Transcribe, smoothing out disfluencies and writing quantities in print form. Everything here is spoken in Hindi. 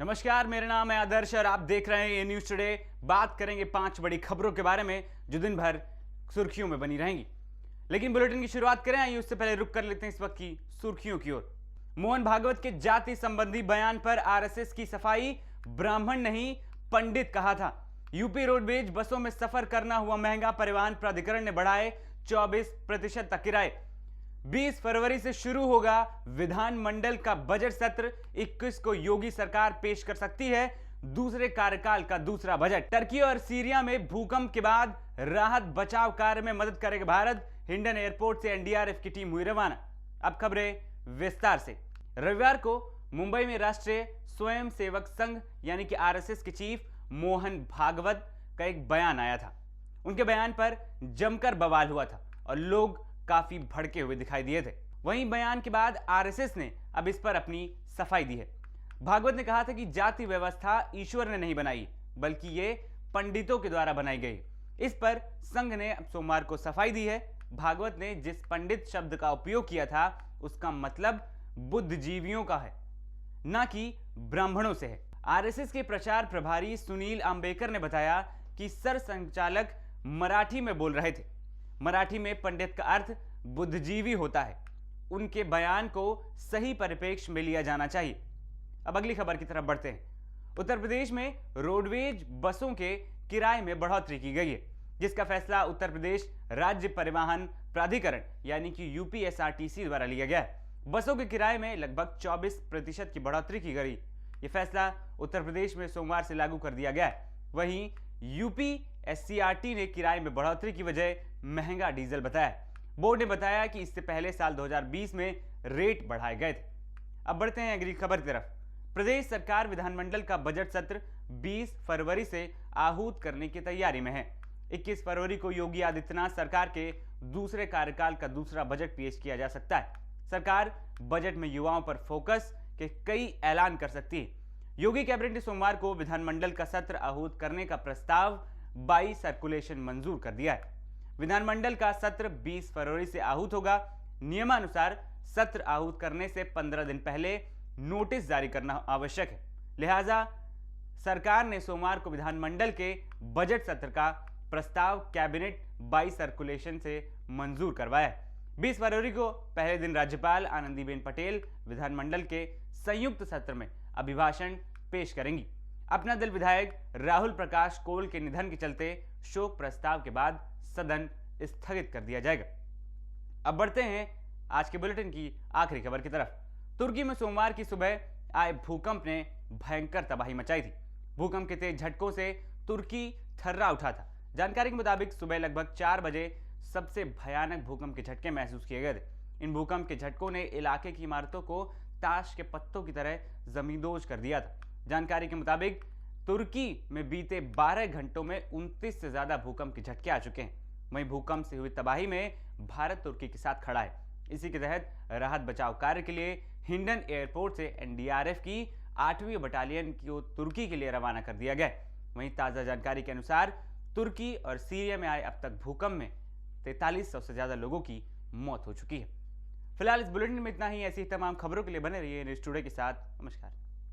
नमस्कार, मेरा नाम है आदर्श और आप देख रहे हैं ये न्यूज टुडे। बात करेंगे 5 बड़ी खबरों के बारे में जो दिन भर सुर्खियों में बनी रहेंगी। लेकिन बुलेटिन की शुरुआत करें, आइए उससे पहले रुक कर लेते हैं इस वक्त की सुर्खियों की ओर। मोहन भागवत के जाति संबंधी बयान पर आरएसएस की सफाई, ब्राह्मण नहीं पंडित कहा था। यूपी रोडवेज बसों में सफर करना हुआ महंगा, परिवहन प्राधिकरण ने बढ़ाए 24% तक किराए। 20 फरवरी से शुरू होगा विधानमंडल का बजट सत्र। 21 को योगी सरकार पेश कर सकती है दूसरे कार्यकाल का दूसरा बजट। टर्की और सीरिया में भूकंप के बाद राहत बचाव कार्य में मदद करेगा भारत। हिंडन एयरपोर्ट से एनडीआरएफ की टीम हुई रवाना। अब खबरें विस्तार से। रविवार को मुंबई में राष्ट्रीय स्वयंसेवक संघ यानी कि आरएसएस के चीफ मोहन भागवत का एक बयान आया था। उनके बयान पर जमकर बवाल हुआ था और लोग काफी भड़के हुए दिखाई दिए थे। वहीं बयान के बाद आरएसएस ने अब इस पर अपनी सफाई दी है। भागवत ने कहा था कि जाति व्यवस्था ईश्वर ने नहीं बनाई बल्कि ये पंडितों के द्वारा बनाई गई। इस पर संघ ने अब सोमवार को सफाई दी है। भागवत ने जिस पंडित शब्द का उपयोग किया था उसका मतलब बुद्धिजीवियों का है, ना कि ब्राह्मणों से है। आरएसएस के प्रचार प्रभारी सुनील अंबेकर ने बताया कि सरसंघचालक मराठी में बोल रहे थे। मराठी में पंडित का अर्थ बुद्धिजीवी होता है। उनके बयान को सही परिप्रेक्ष्य में लिया जाना चाहिए। अब अगली खबर की तरफ बढ़ते हैं। उत्तर प्रदेश में रोडवेज बसों के किराए में बढ़ोतरी की गई है, जिसका फैसला उत्तर प्रदेश राज्य परिवहन प्राधिकरण यानी कि यूपीएसआरटीसी द्वारा लिया गया है। बसों के किराए में लगभग 24% की बढ़ोतरी की गई। यह फैसला उत्तर प्रदेश में सोमवार से लागू कर दिया गया है। वहीं यूपीएससीआरटी ने किराए में बढ़ोतरी की वजह महंगा डीजल बताया। बोर्ड ने बताया कि इससे पहले साल 2020 में रेट बढ़ाए गए थे। अब बढ़ते हैं अगली खबर की तरफ। प्रदेश सरकार विधानमंडल का बजट सत्र 20 फरवरी से आहूत करने की तैयारी में है। 21 फरवरी को योगी आदित्यनाथ सरकार के दूसरे कार्यकाल का दूसरा बजट पेश किया जा सकता है। सरकार बजट में युवाओं पर फोकस के कई ऐलान कर सकती है। योगी कैबिनेट ने सोमवार को विधानमंडल का सत्र आहूत करने का प्रस्ताव बाई सर्कुलेशन मंजूर कर दिया है। विधानमंडल का सत्र 20 फरवरी से आहूत होगा। नियमानुसार सत्र आहूत करने से 15 दिन पहले नोटिस जारी करना आवश्यक है। लिहाजा सरकार ने सोमवार को विधानमंडल के बजट सत्र का प्रस्ताव कैबिनेट बाई सर्कुलेशन से मंजूर करवाया है। 20 फरवरी को पहले दिन राज्यपाल आनंदीबेन पटेल विधानमंडल के संयुक्त सत्र में अभिभाषण पेश करेंगी। अपना दल विधायक राहुल प्रकाश कोल के निधन के चलते शोक प्रस्ताव के बाद सदन स्थगित कर दिया जाएगा। अब बढ़ते हैं आज के बुलेटिन की आखिरी खबर की तरफ। तुर्की में सोमवार की सुबह आए भूकंप ने भयंकर तबाही मचाई थी। भूकंप के तेज झटकों से तुर्की थर्रा उठा था। जानकारी के मुताबिक सुबह लगभग 4 बजे सबसे भयानक भूकंप के झटके महसूस किए गए थे। इन भूकंप के झटकों ने इलाके की इमारतों को ताश के पत्तों की तरह जमींदोज कर दिया था। जानकारी के मुताबिक तुर्की में बीते 12 घंटों में 29 से ज्यादा भूकंप के झटके आ चुके हैं। वहीं भूकंप से हुई तबाही में भारत तुर्की के साथ खड़ा है। इसी के तहत राहत बचाव कार्य के लिए हिंडन एयरपोर्ट से एनडीआरएफ की 8वीं बटालियन को तुर्की के लिए रवाना कर दिया गया। वहीं ताजा जानकारी के अनुसार तुर्की और सीरिया में आए अब तक भूकंप में 4300 से ज्यादा लोगों की मौत हो चुकी है। फिलहाल इस बुलेटिन में इतना ही। ऐसी तमाम खबरों के लिए बने रहिए न्यूज़ टुडे के साथ। नमस्कार।